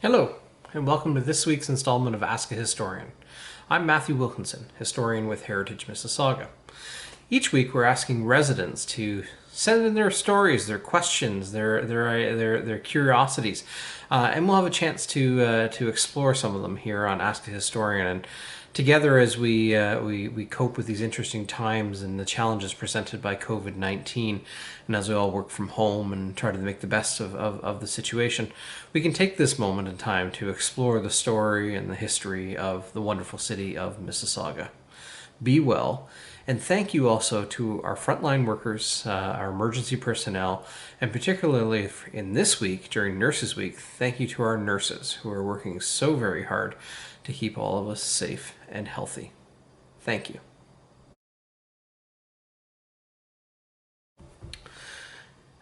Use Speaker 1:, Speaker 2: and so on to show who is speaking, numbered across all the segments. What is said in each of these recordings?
Speaker 1: Hello, and welcome to this week's installment of Ask a Historian. I'm Matthew Wilkinson, historian with Heritage Mississauga. Each week we're asking residents to send in their stories, their questions, their curiosities, and we'll have a chance to explore some of them here on Ask a Historian. And together, as we cope with these interesting times and the challenges presented by COVID-19, and as we all work from home and try to make the best of the situation, we can take this moment in time to explore the story and the history of the wonderful city of Mississauga. Be well, and thank you also to our frontline workers, our emergency personnel, and particularly in this week, during Nurses Week, thank you to our nurses who are working so very hard to keep all of us safe and healthy. Thank you.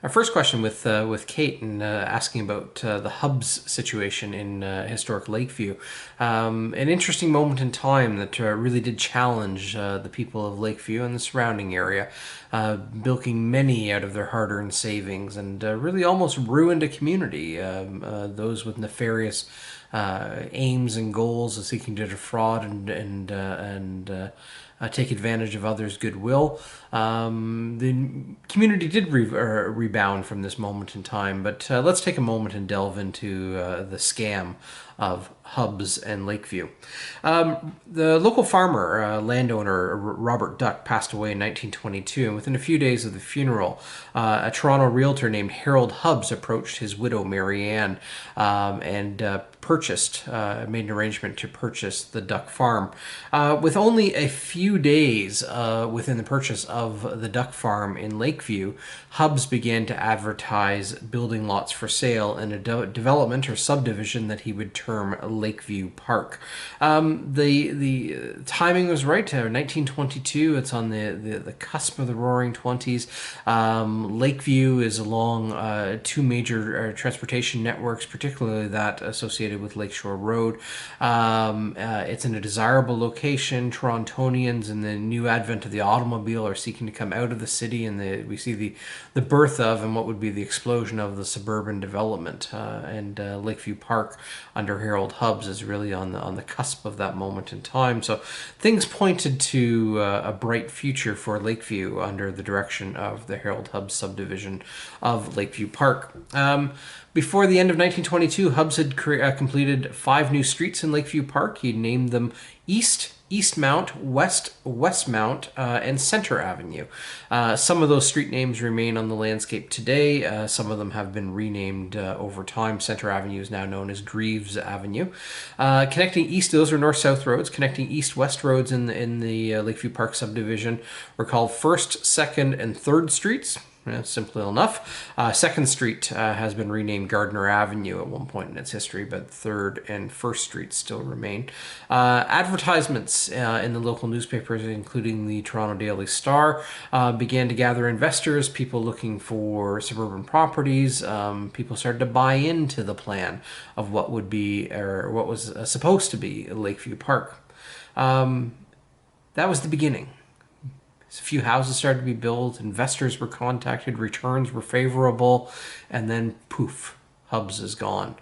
Speaker 1: Our first question with Kate and asking about the hubs situation in historic Lakeview. An interesting moment in time that really did challenge the people of Lakeview and the surrounding area, bilking many out of their hard-earned savings and really almost ruined a community. Those with nefarious aims and goals of seeking to defraud and take advantage of others' goodwill. The community did rebound from this moment in time, but let's take a moment and delve into the scam of hubs and Lakeview. The local farmer, landowner Robert Duck, passed away in 1922, and within a few days of the funeral, a Toronto realtor named Harold Hubbs approached his widow Mary Ann and made an arrangement to purchase the Duck farm. With only a few days within the purchase of the Duck farm in Lakeview, Hubbs began to advertise building lots for sale in a development or subdivision that he would term Lakeview Park. The timing was right. 1922. It's on the cusp of the Roaring Twenties. Lakeview is along two major transportation networks, particularly that associated with Lakeshore Road. It's in a desirable location. Torontonians and the new advent of the automobile are seeking to come out of the city, and we see the birth of and what would be the explosion of the suburban development. And Lakeview Park under Harold Hubbs is really on the cusp of that moment in time. So things pointed to a bright future for Lakeview under the direction of the Harold Hubbs subdivision of Lakeview Park. Before the end of 1922, Hubbs had completed 5 new streets in Lakeview Park. He named them Eastmount, Westmount, and Center Avenue. Some of those street names remain on the landscape today. Some of them have been renamed over time. Center Avenue is now known as Greaves Avenue. Connecting east, those are north-south roads. Connecting east-west roads in the Lakeview Park subdivision were called 1st, 2nd, and 3rd Streets. Simply enough. 2nd Street has been renamed Gardner Avenue at one point in its history, but 3rd and 1st Streets still remain. Advertisements in the local newspapers, including the Toronto Daily Star, began to gather investors, people looking for suburban properties. People started to buy into the plan of what would be, or what was supposed to be, Lakeview Park. That was the beginning. A few houses started to be built, investors were contacted, returns were favorable, and then poof, Hubbs is gone.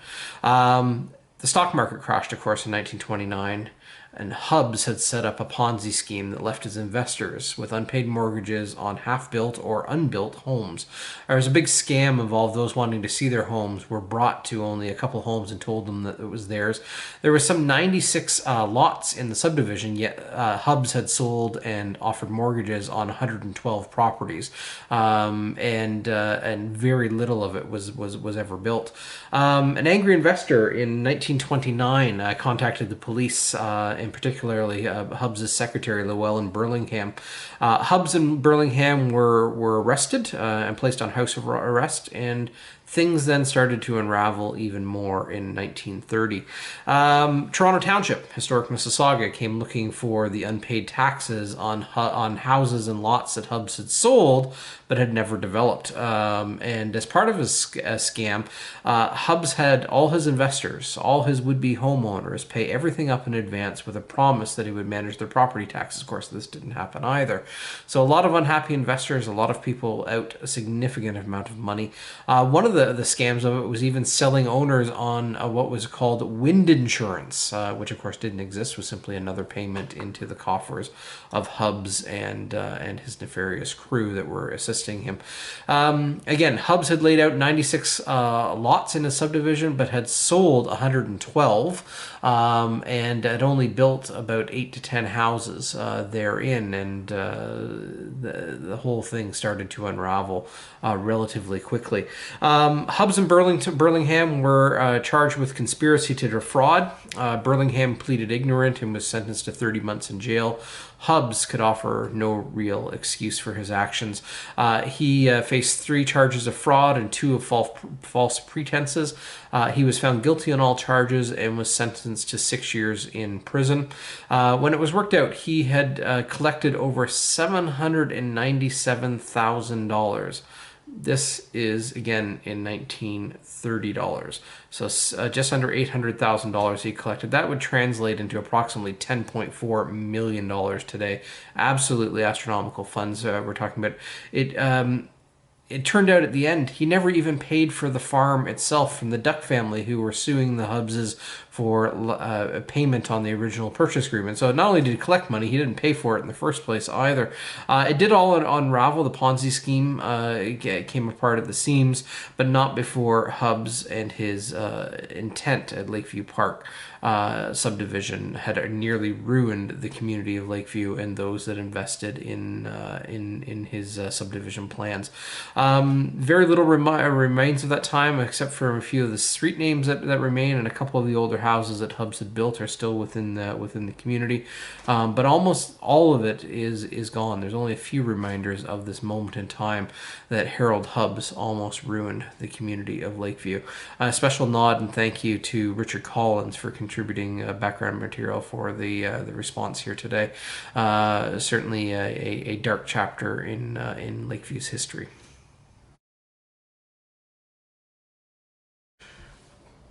Speaker 1: The stock market crashed, of course, in 1929, and Hubbs had set up a Ponzi scheme that left his investors with unpaid mortgages on half-built or unbuilt homes. There was a big scam involved. Those wanting to see their homes were brought to only a couple homes and told them that it was theirs. There were some 96 lots in the subdivision, yet Hubbs had sold and offered mortgages on 112 properties, and very little of it was ever built. An angry investor in 1929 contacted the police, and particularly Hubbs' secretary, Llewellyn Burlingham. Hubbs and Burlingham were arrested and placed on house arrest, and things then started to unravel even more in 1930. Toronto Township, historic Mississauga, came looking for the unpaid taxes on houses and lots that Hubbs had sold but had never developed. And as part of his scam, Hubbs had all his investors, all his would-be homeowners, pay everything up in advance with a promise that he would manage their property taxes. Of course, this didn't happen either. So a lot of unhappy investors, a lot of people out a significant amount of money. One of the scams of it was even selling owners on what was called wind insurance, which of course didn't exist, was simply another payment into the coffers of Hubbs and his nefarious crew that were assisting him. Again, Hubbs had laid out 96 lots in a subdivision, but had sold 112, and had only built about 8 to 10 houses therein, and the whole thing started to unravel relatively quickly. Hubbs and Burlingham were charged with conspiracy to defraud. Burlingham pleaded ignorant and was sentenced to 30 months in jail. Hubbs could offer no real excuse for his actions. He faced 3 charges of fraud and 2 of false pretenses. He was found guilty on all charges and was sentenced to 6 years in prison. When it was worked out, he had collected over $797,000. This is, again, in 1930 dollars. So just under $800,000 he collected. That would translate into approximately $10.4 million today. Absolutely astronomical funds we're talking about. It turned out at the end, he never even paid for the farm itself from the Duck family, who were suing the Hubbses for a payment on the original purchase agreement. So not only did he collect money, he didn't pay for it in the first place either. It did all unravel. The Ponzi scheme came apart at the seams, but not before Hubbs and his intent at Lakeview Park subdivision had nearly ruined the community of Lakeview and those that invested in his subdivision plans. Very little remains of that time, except for a few of the street names that remain, and a couple of the older houses that Hubbs had built are still within the community. But almost all of it is gone. There's only a few reminders of this moment in time that Harold Hubbs almost ruined the community of Lakeview. A special nod and thank you to Richard Collins for contributing background material for the response here today. Certainly a dark chapter in Lakeview's history.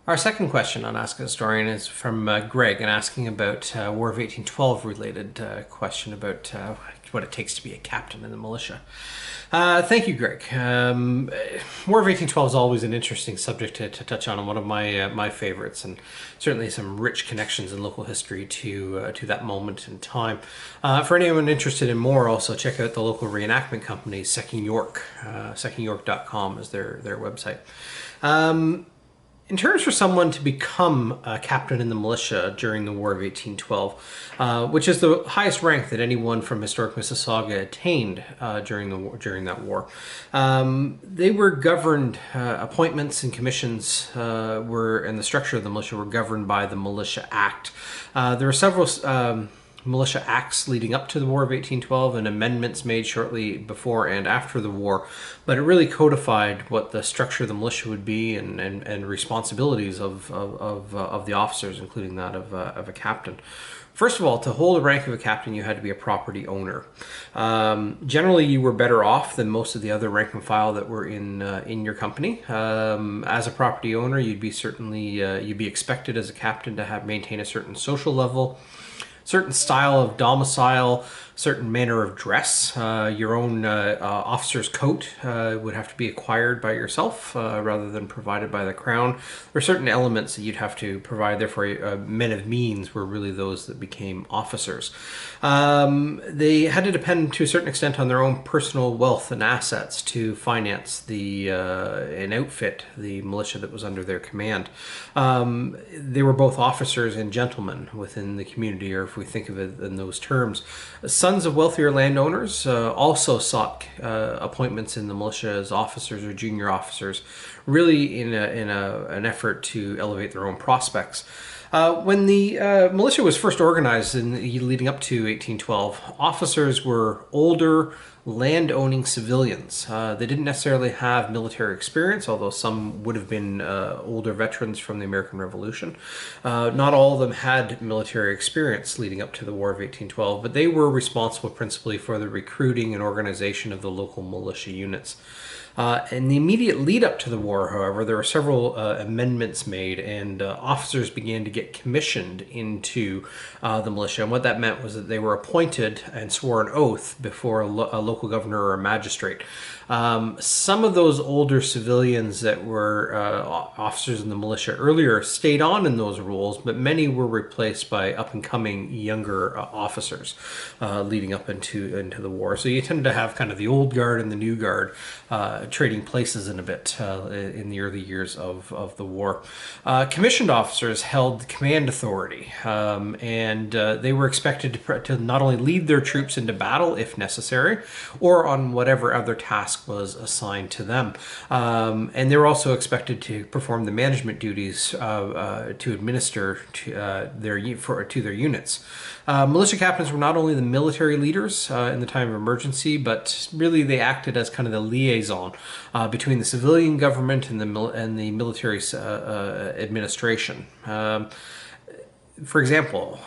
Speaker 1: Our second question on Ask a Historian is from Greg, and asking about War of 1812 related question about what it takes to be a captain in the militia. Thank you, Greg. War of 1812 is always an interesting subject to touch on, and one of my favorites, and certainly some rich connections in local history to that moment in time. For anyone interested in more, also check out the local reenactment company, Second York. SecondYork.com is their website. In terms for someone to become a captain in the militia during the War of 1812, which is the highest rank that anyone from historic Mississauga attained during that war, they were governed. Appointments and commissions and the structure of the militia were governed by the Militia Act. There were several militia acts leading up to the War of 1812 and amendments made shortly before and after the war, but it really codified what the structure of the militia would be and responsibilities of the officers, including that of a captain. First of all, to hold the rank of a captain, you had to be a property owner. Generally, you were better off than most of the other rank and file that were in your company. As a property owner, you'd be expected as a captain to maintain a certain social level, certain style of domicile, certain manner of dress. Your own officer's coat would have to be acquired by yourself rather than provided by the crown. There are certain elements that you'd have to provide. Therefore, men of means were really those that became officers. They had to depend to a certain extent on their own personal wealth and assets to finance and outfit the militia that was under their command. They were both officers and gentlemen within the community, or if we think of it in those terms. Sons of wealthier landowners also sought appointments in the militia as officers or junior officers, really in an effort to elevate their own prospects. When the militia was first organized leading up to 1812, officers were older, land-owning civilians. They didn't necessarily have military experience, although some would have been older veterans from the American Revolution. Not all of them had military experience leading up to the War of 1812, but they were responsible principally for the recruiting and organization of the local militia units. In the immediate lead up to the war, however, there were several amendments made, and officers began to get commissioned into the militia. And what that meant was that they were appointed and swore an oath before a local local governor or a magistrate. Some of those older civilians that were officers in the militia earlier stayed on in those roles, but many were replaced by up-and-coming younger officers leading up into the war. So you tended to have kind of the old guard and the new guard trading places in a bit in the early years of the war. Commissioned officers held command authority, and they were expected to not only lead their troops into battle if necessary, or on whatever other task was assigned to them. And they were also expected to perform the management duties to administer to their units. Militia captains were not only the military leaders in the time of emergency, but really they acted as kind of the liaison between the civilian government and the military administration. For example,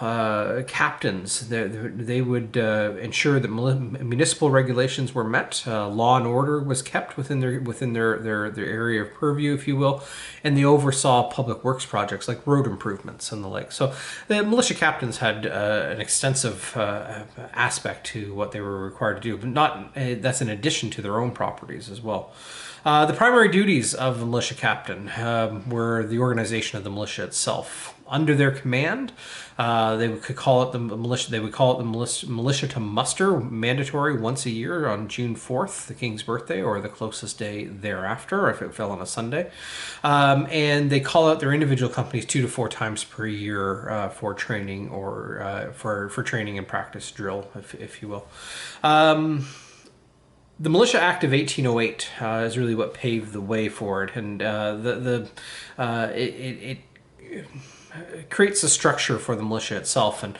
Speaker 1: captains, they would ensure that municipal regulations were met, law and order was kept within their area of purview, if you will, and they oversaw public works projects like road improvements and the like. So the militia captains had an extensive aspect to what they were required to do, but that's in addition to their own properties as well. The primary duties of the militia captain were the organization of the militia itself. Under their command, they would call it the militia. They would call it the militia to muster, mandatory once a year on June 4th, the King's birthday, or the closest day thereafter, if it fell on a Sunday. And they call out their individual companies 2 to 4 times per year for training or for training and practice drill, if you will. The Militia Act of 1808 is really what paved the way for it, and it creates a structure for the militia itself. And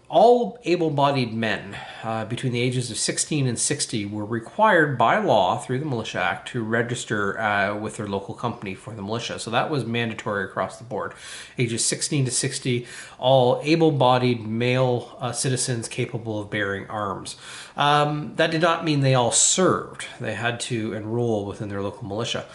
Speaker 1: all able-bodied men between the ages of 16 and 60 were required by law through the Militia Act to register with their local company for the militia. So that was mandatory across the board. Ages 16 to 60, all able-bodied male citizens capable of bearing arms. That did not mean they all served. They had to enroll within their local militia.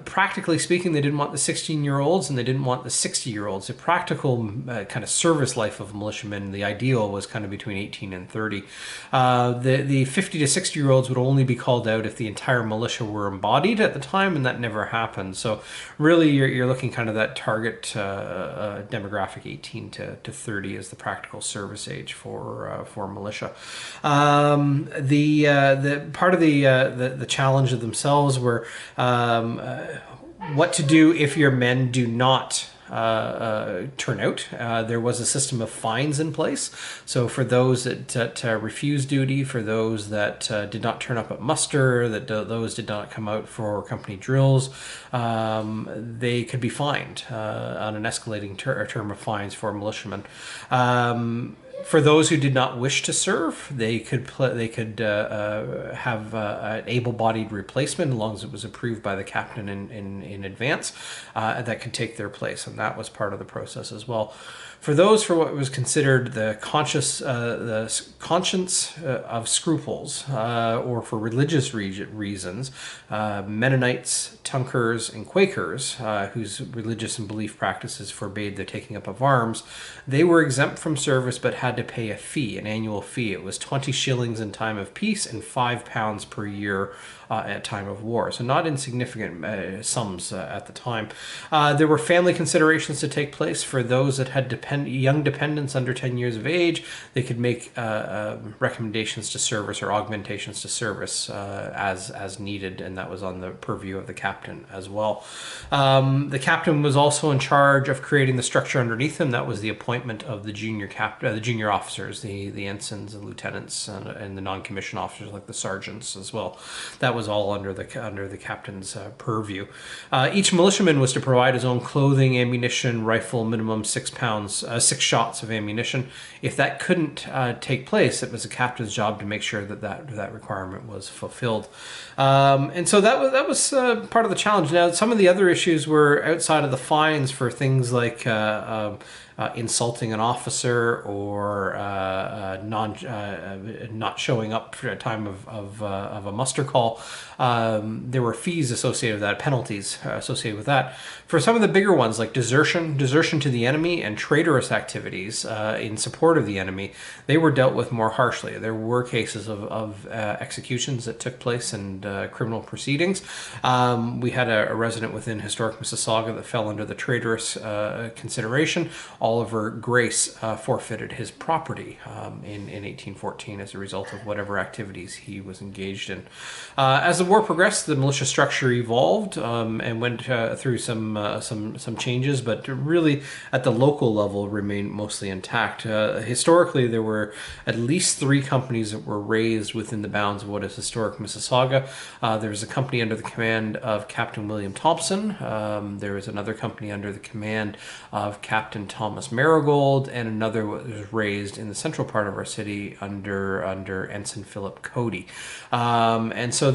Speaker 1: Practically speaking, they didn't want the 16-year-olds and they didn't want the 60-year-olds. The practical kind of service life of militiamen, the ideal was kind of between 18 and 30. The 50 to 60-year-olds would only be called out if the entire militia were embodied at the time, and that never happened. So really you're looking kind of that target demographic 18 to 30 as the practical service age for militia. The part of the challenge of themselves were what to do if your men do not turn out. There was a system of fines in place. So for those that refused duty, for those that did not turn up at muster, those did not come out for company drills, they could be fined on an escalating term of fines for militiamen. For those who did not wish to serve, they could have an able-bodied replacement, as long as it was approved by the captain in advance, that could take their place, and that was part of the process as well. For those for what was considered the conscience of scruples, or for religious reasons, Mennonites, Tunkers, and Quakers, whose religious and belief practices forbade the taking up of arms, they were exempt from service but had to pay a fee, an annual fee. It was 20 shillings in time of peace and £5 per year at time of war. So not insignificant sums at the time. There were family considerations to take place. For those that had young dependents under 10 years of age, they could make recommendations to service or augmentations to service as needed, and that was on the purview of the captain as well. The captain was also in charge of creating the structure underneath him. That was the appointment of the junior officers, the ensigns and lieutenants, and the non-commissioned officers like the sergeants as well. That was all under the captain's purview. Each militiaman was to provide his own clothing, ammunition, rifle, minimum 6 shots of ammunition. If that couldn't take place, it was the captain's job to make sure that requirement was fulfilled. And so that was part of the challenge. Now, some of the other issues were outside of the fines for things like insulting an officer or not showing up for a time of a muster call. There were fees associated with that, penalties associated with that. For some of the bigger ones like desertion to the enemy, and traitorous activities in support of the enemy, they were dealt with more harshly. There were cases of executions that took place and criminal proceedings. We had a resident within historic Mississauga that fell under the traitorous consideration. Oliver Grace forfeited his property in 1814 as a result of whatever activities he was engaged in. As the war progressed, the militia structure evolved and went through some changes, but really at the local level remained mostly intact. Historically, there were at least 3 companies that were raised within the bounds of what is historic Mississauga. There was a company under the command of Captain William Thompson. There was another company under the command of Captain Thomas Marigold, and another was raised in the central part of our city under Ensign Philip Cody. And so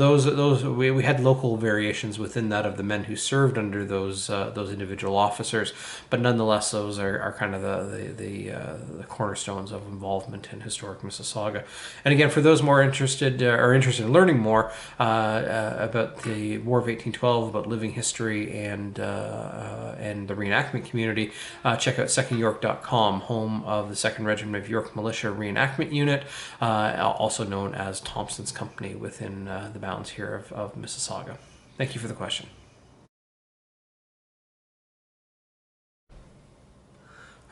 Speaker 1: we had local variations within that of the men who served under those individual officers, but nonetheless those are kind of the cornerstones of involvement in historic Mississauga. And again, for those more interested in learning more about the War of 1812, about living history and the reenactment community, check out secondyork.com, home of the 2nd Regiment of York Militia Reenactment Unit, also known as Thompson's Company within the bounds here of Mississauga. Thank you for the question.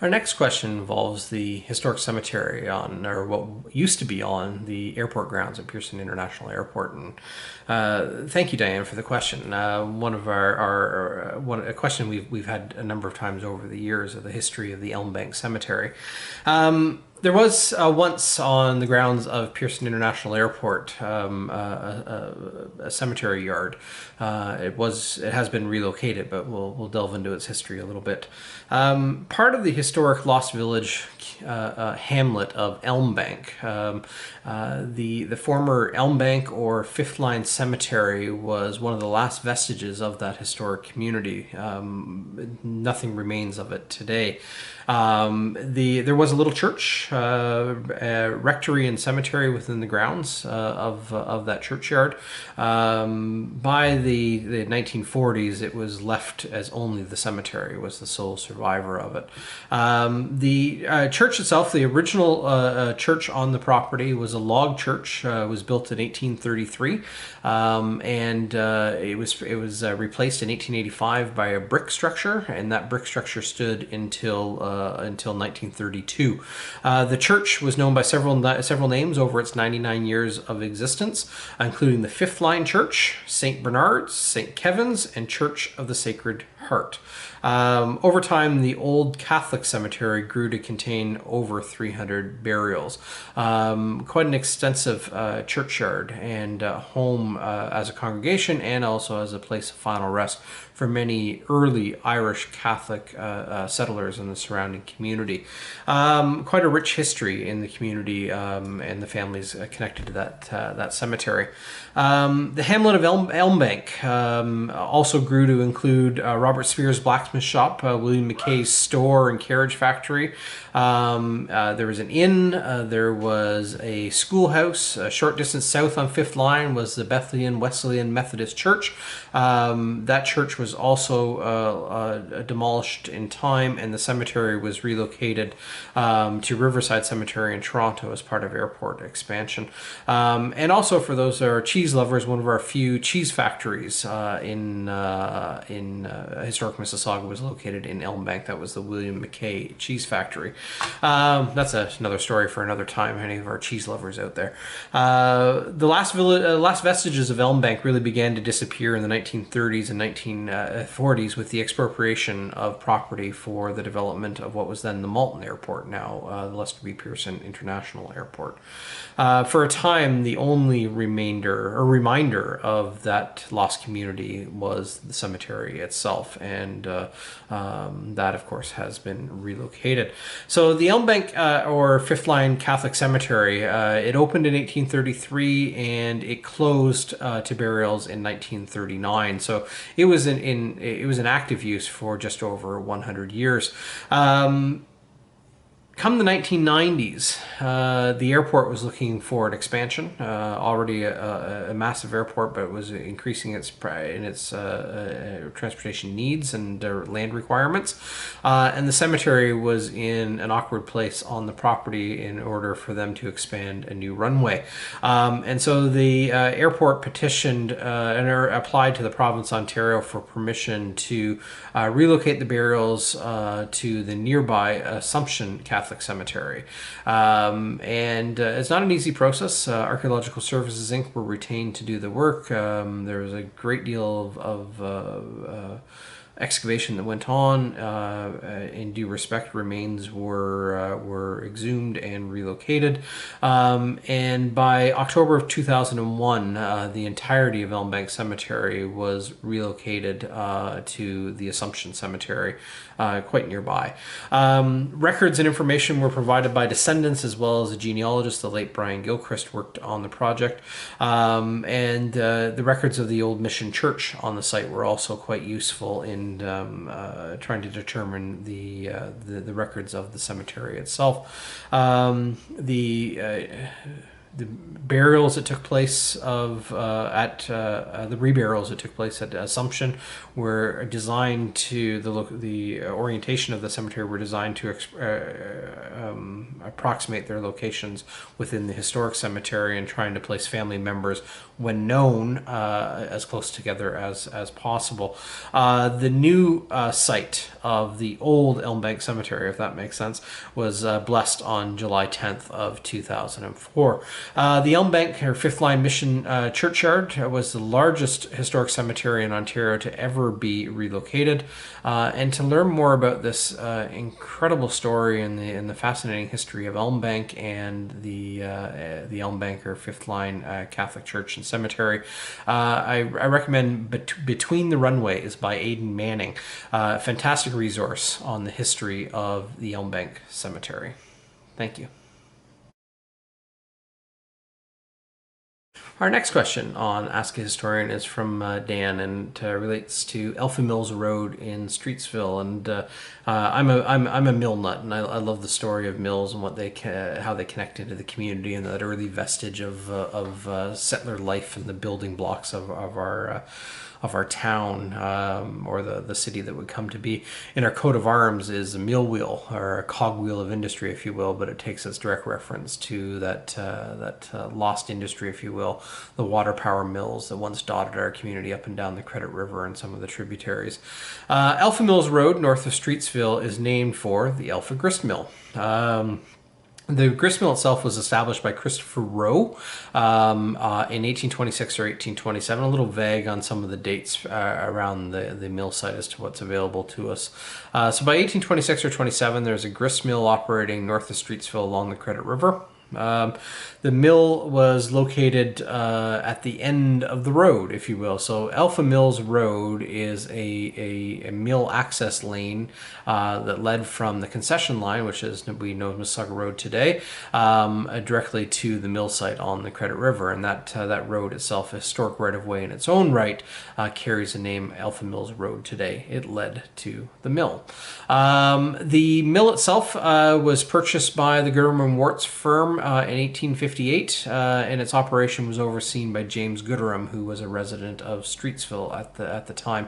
Speaker 1: Our next question involves the historic cemetery or what used to be on the airport grounds at Pearson International Airport. And thank you, Diane, for the question. A question we've had a number of times over the years of the history of the Elm Bank Cemetery. There was once on the grounds of Pearson International Airport a cemetery yard. It has been relocated, but we'll delve into its history a little bit. Part of the historic Lost Village hamlet of Elm Bank, the former Elm Bank or Fifth Line Cemetery, was one of the last vestiges of that historic community. Nothing remains of it today. There was a little church, rectory and cemetery within the grounds of that churchyard. By the 1940s, it was left as only the cemetery was the sole survivor of it. The church itself, the original church on the property, was a log church. It was built in 1833, and it was replaced in 1885 by a brick structure, and that brick structure stood until 1932. The church was known by several names over its 99 years of existence, including the Fifth Line Church, St. Bernard's, St. Kevin's, and Church of the Sacred Heart. Over time, the old Catholic cemetery grew to contain over 300 burials. Quite an extensive churchyard and home as a congregation, and also as a place of final rest for many early Irish Catholic settlers in the surrounding community. Quite a rich history in the community and the families connected to that cemetery. The hamlet of Elm Bank also grew to include Robert Spear's blacksmith shop, William McKay's store and carriage factory. There was an inn. There was a schoolhouse. A short distance south on Fifth Line was the Bethlehem Wesleyan Methodist Church. That church was also demolished in time, and the cemetery was relocated to Riverside Cemetery in Toronto as part of airport expansion. And also, for those that are cheese lovers, one of our few cheese factories in historic Mississauga was located in Elm Bank. That was the William McKay Cheese Factory. That's another story for another time, any of our cheese lovers out there. The last vestiges of Elm Bank really began to disappear in the 1930s and 1940s with the expropriation of property for the development of what was then the Malton Airport, now the Lester B. Pearson International Airport. For a time, the only reminder of that lost community was the cemetery itself, and that, of course, has been relocated. So the Elm Bank or Fifth Line Catholic Cemetery, it opened in 1833 and it closed to burials in 1939. So it was in active use for just over 100 years. Come the 1990s, the airport was looking for an expansion. Already a massive airport, but it was increasing its transportation needs and land requirements. And the cemetery was in an awkward place on the property in order for them to expand a new runway. And so the airport petitioned and applied to the province of Ontario for permission to relocate the burials to the nearby Assumption Catholic Cemetery. And it's not an easy process. Archaeological Services Inc. were retained to do the work. There was a great deal of excavation that went on. In due respect, remains were exhumed and relocated. And by October of 2001, the entirety of Elm Bank Cemetery was relocated to the Assumption Cemetery, quite nearby. Records and information were provided by descendants as well as a genealogist. The late Brian Gilchrist worked on the project. And the records of the old mission church on the site were also quite useful in trying to determine the records of the cemetery itself. The burials that took place the reburials that took place at Assumption were designed to the orientation of the cemetery were designed to approximate their locations within the historic cemetery and trying to place family members when known as close together as possible. The new site of the old Elm Bank Cemetery, if that makes sense, was blessed on July 10th of 2004. The Elm Bank, or Fifth Line Mission Churchyard, was the largest historic cemetery in Ontario to ever be relocated. And to learn more about this incredible story and the fascinating history of Elm Bank and the Elm Bank, or Fifth Line Catholic Church and Cemetery, I recommend Between the Runways by Aidan Manning. Fantastic resource on the history of the Elm Bank Cemetery. Thank you. Our next question on Ask a Historian is from Dan, and relates to Elfin Mills Road in Streetsville. And I'm a mill nut, and I love the story of mills and what how they connected to the community and that early vestige of settler life and the building blocks of our town, or the city that would come to be. In our coat of arms is a mill wheel, or a cogwheel of industry, if you will, but it takes its direct reference to that lost industry, if you will, the water power mills that once dotted our community up and down the Credit River and some of the tributaries. Elfin Mills Road, north of Streetsville, is named for the Elfa Grist Mill. The grist mill itself was established by Christopher Rowe in 1826 or 1827. A little vague on some of the dates around the mill site as to what's available to us. So by 1826 or 27, there's a grist mill operating north of Streetsville along the Credit River. The mill was located at the end of the road, if you will. So Alpha Mills Road is a mill access lane that led from the concession line, which is we know as Mississauga Road today, directly to the mill site on the Credit River. And that road itself, a historic right-of-way in its own right, carries the name Alpha Mills Road today. It led to the mill. The mill itself was purchased by the Gooderham Worts firm in 1858, and its operation was overseen by James Gooderham, who was a resident of Streetsville at the time.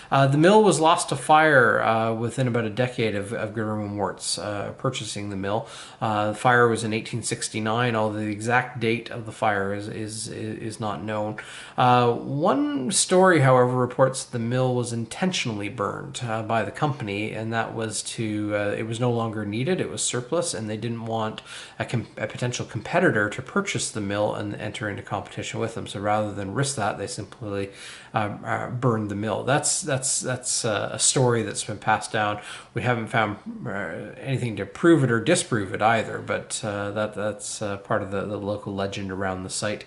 Speaker 1: The mill was lost to fire within about a decade of Gooderham Worts purchasing the mill. The fire was in 1869, although the exact date of the fire is not known. One story, however, reports the mill was intentionally burned by the company, and that was it was no longer needed, it was surplus, and they didn't want a potential competitor to purchase the mill and enter into competition with them. So rather than risk that, they simply burned the mill. That's a story that's been passed down. We haven't found anything to prove it or disprove it either, but that's part of the local legend around the site.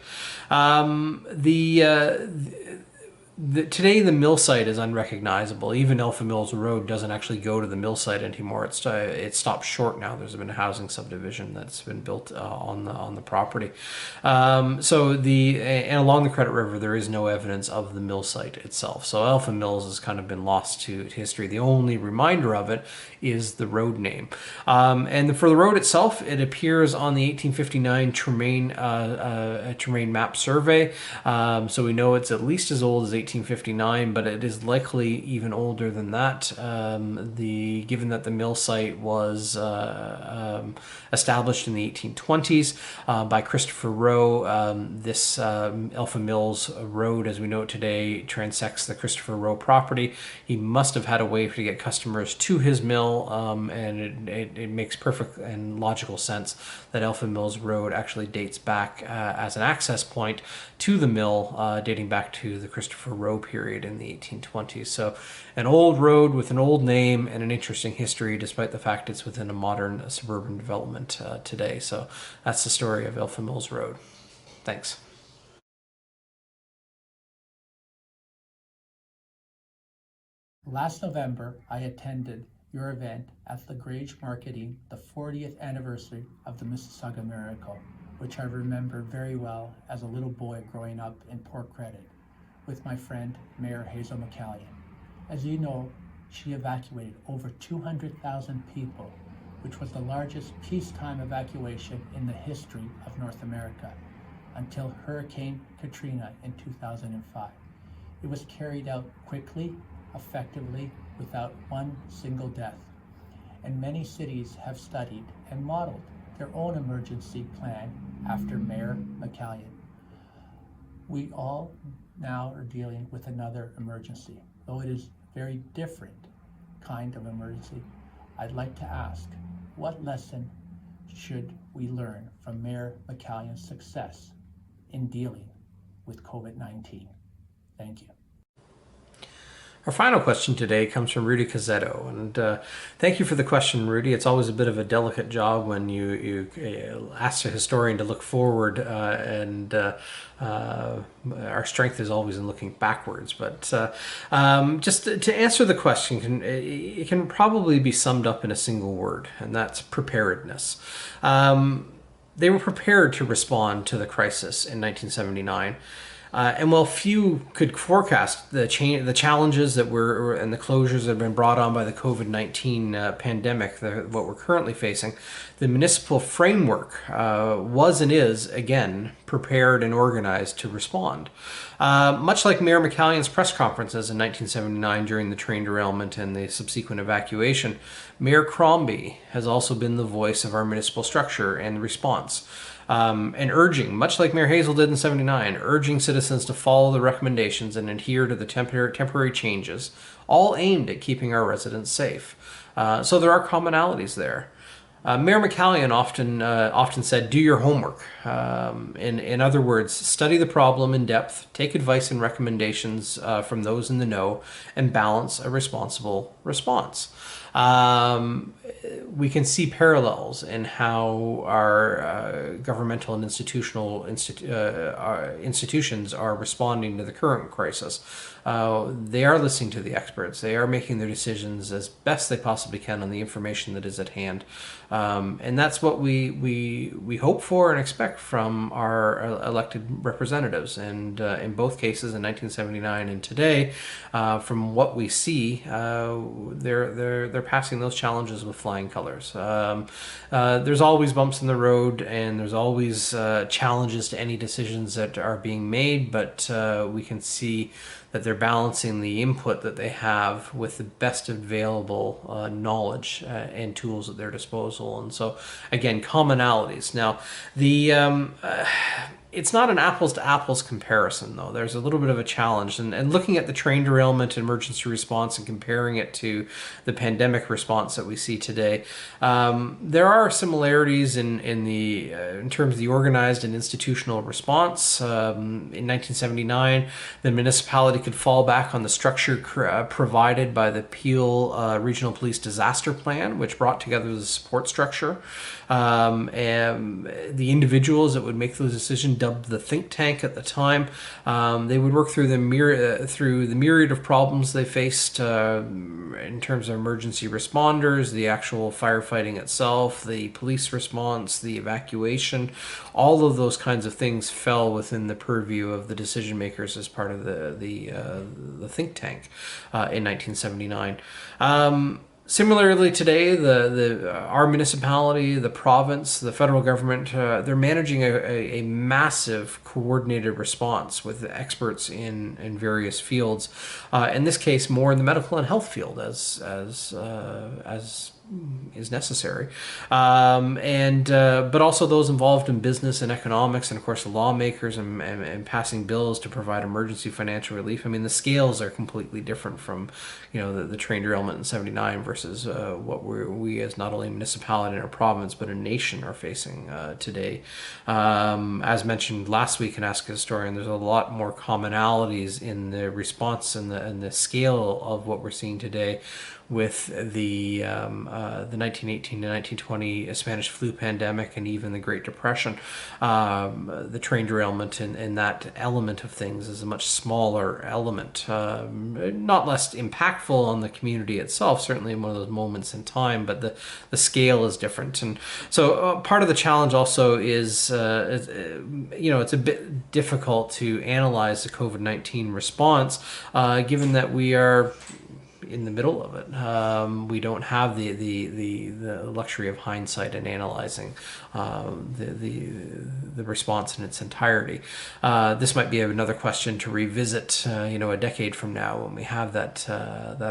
Speaker 1: Today the mill site is unrecognizable. Even Alpha Mills Road doesn't actually go to the mill site anymore. It stopped short now. There's been a housing subdivision that's been built on the property. And along the Credit River there is no evidence of the mill site itself. So Alpha Mills has kind of been lost to history. The only reminder of it is the road name. For the road itself, it appears on the 1859 terrain map survey. So we know it's at least as old as 1859, but it is likely even older than that. Given that the mill site was established in the 1820s by Christopher Rowe, this Alpha Mills Road, as we know it today, transects the Christopher Rowe property. He must have had a way to get customers to his mill, and it makes perfect and logical sense that Alpha Mills Road actually dates back as an access point to the mill, dating back to the Christopher Rowe period in the 1820s. So an old road with an old name and an interesting history, despite the fact it's within a modern suburban development today. So that's the story of Alpha Mills Road. Thanks.
Speaker 2: Last November, I attended your event at LaGrange marketing the 40th anniversary of the Mississauga Miracle, which I remember very well as a little boy growing up in Port Credit with my friend Mayor Hazel McCallion. As you know, she evacuated over 200,000 people, which was the largest peacetime evacuation in the history of North America until Hurricane Katrina in 2005. It was carried out quickly, effectively, without one single death. And many cities have studied and modeled their own emergency plan after Mayor McCallion. We all now are dealing with another emergency, though it is very different kind of emergency. I'd like to ask, what lesson should we learn from Mayor McCallion's success in dealing with COVID-19? Thank you.
Speaker 1: Our final question today comes from Rudy Cuzzetto, and thank you for the question, Rudy. It's always a bit of a delicate job when you ask a historian to look forward, and our strength is always in looking backwards. But just to answer the question, it can probably be summed up in a single word, and that's preparedness. They were prepared to respond to the crisis in 1979. And while few could forecast the challenges that were and the closures that have been brought on by the COVID-19 pandemic, what we're currently facing, the municipal framework was and is, again, prepared and organized to respond. Much like Mayor McCallion's press conferences in 1979 during the train derailment and the subsequent evacuation, Mayor Crombie has also been the voice of our municipal structure and response. And urging, much like Mayor Hazel did in '79, urging citizens to follow the recommendations and adhere to the temporary changes, all aimed at keeping our residents safe. So there are commonalities there. Mayor McCallion often said, do your homework. In other words, study the problem in depth, take advice and recommendations from those in the know, and balance a responsible response. We can see parallels in how our governmental and institutional institutions are responding to the current crisis. They are listening to the experts. They are making their decisions as best they possibly can on the information that is at hand. And that's what we hope for and expect from our elected representatives. And in both cases, in 1979 and today, from what we see, they're passing those challenges with flying colors. There's always bumps in the road, and there's always challenges to any decisions that are being made, but we can see that they're balancing the input that they have with the best available knowledge and tools at their disposal. And so, again, commonalities. Now, it's not an apples to apples comparison, though. There's a little bit of a challenge. And looking at the train derailment and emergency response and comparing it to the pandemic response that we see today, there are similarities in terms of the organized and institutional response. In 1979, the municipality could fall back on the structure provided by the Peel Regional Police Disaster Plan, which brought together the support structure. And the individuals that would make those decisions dubbed the think tank at the time. They would work through the myriad of problems they faced in terms of emergency responders, the actual firefighting itself, the police response, the evacuation. All of those kinds of things fell within the purview of the decision makers as part of the think tank in 1979. Similarly, today, our municipality, the province, the federal government, they're managing a massive coordinated response with experts in various fields. In this case, more in the medical and health field, as is necessary, but also those involved in business and economics, and of course the lawmakers and passing bills to provide emergency financial relief. I mean, the scales are completely different from, the train derailment in '79 versus what we as not only a municipality and a province but a nation are facing today. As mentioned last week in Ask a Historian, there's a lot more commonalities in the response and the scale of what we're seeing today with the 1918 to 1920 Spanish flu pandemic and even the Great Depression. The train derailment and that element of things is a much smaller element, not less impactful on the community itself, certainly in one of those moments in time, but the scale is different. And so part of the challenge also is, it's a bit difficult to analyze the COVID-19 response, given that we are in the middle of it. We don't have the luxury of hindsight and analyzing the response in its entirety. This might be another question to revisit, a decade from now when we have that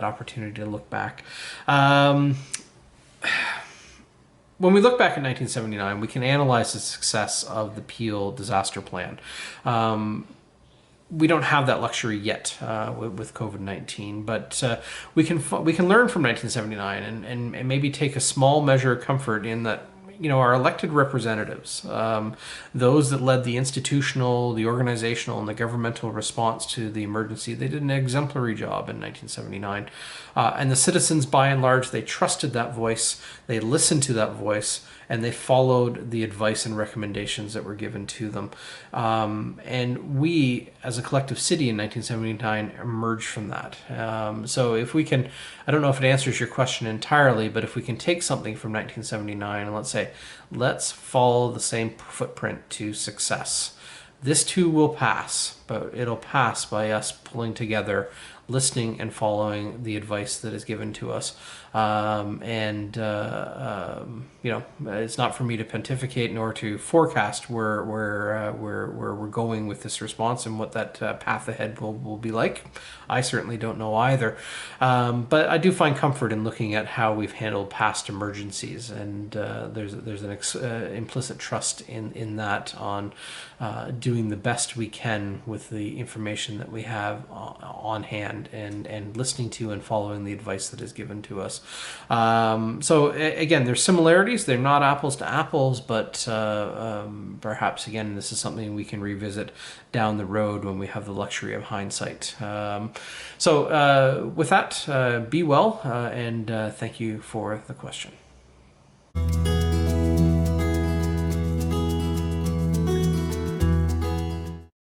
Speaker 1: opportunity to look back. When we look back at 1979, we can analyze the success of the Peel disaster plan. We don't have that luxury yet with COVID-19, but we can learn from 1979 and maybe take a small measure of comfort in that. Our elected representatives, those that led the institutional, the organizational, and the governmental response to the emergency, they did an exemplary job in 1979. And the citizens, by and large, they trusted that voice, they listened to that voice, and they followed the advice and recommendations that were given to them. And we, as a collective city in 1979, emerged from that. So if we can, I don't know if it answers your question entirely, but if we can take something from 1979 and let's follow the same footprint to success. This too will pass, but it'll pass by us pulling together, listening and following the advice that is given to us. It's not for me to pontificate nor to forecast where we're going with this response and what that path ahead will be like. I certainly don't know either. But I do find comfort in looking at how we've handled past emergencies, and there's an implicit trust in that on doing the best we can with the information that we have on hand and listening to and following the advice that is given to us. So again, there's similarities. They're not apples to apples, but perhaps again, this is something we can revisit down the road when we have the luxury of hindsight. So with that, be well, and thank you for the question.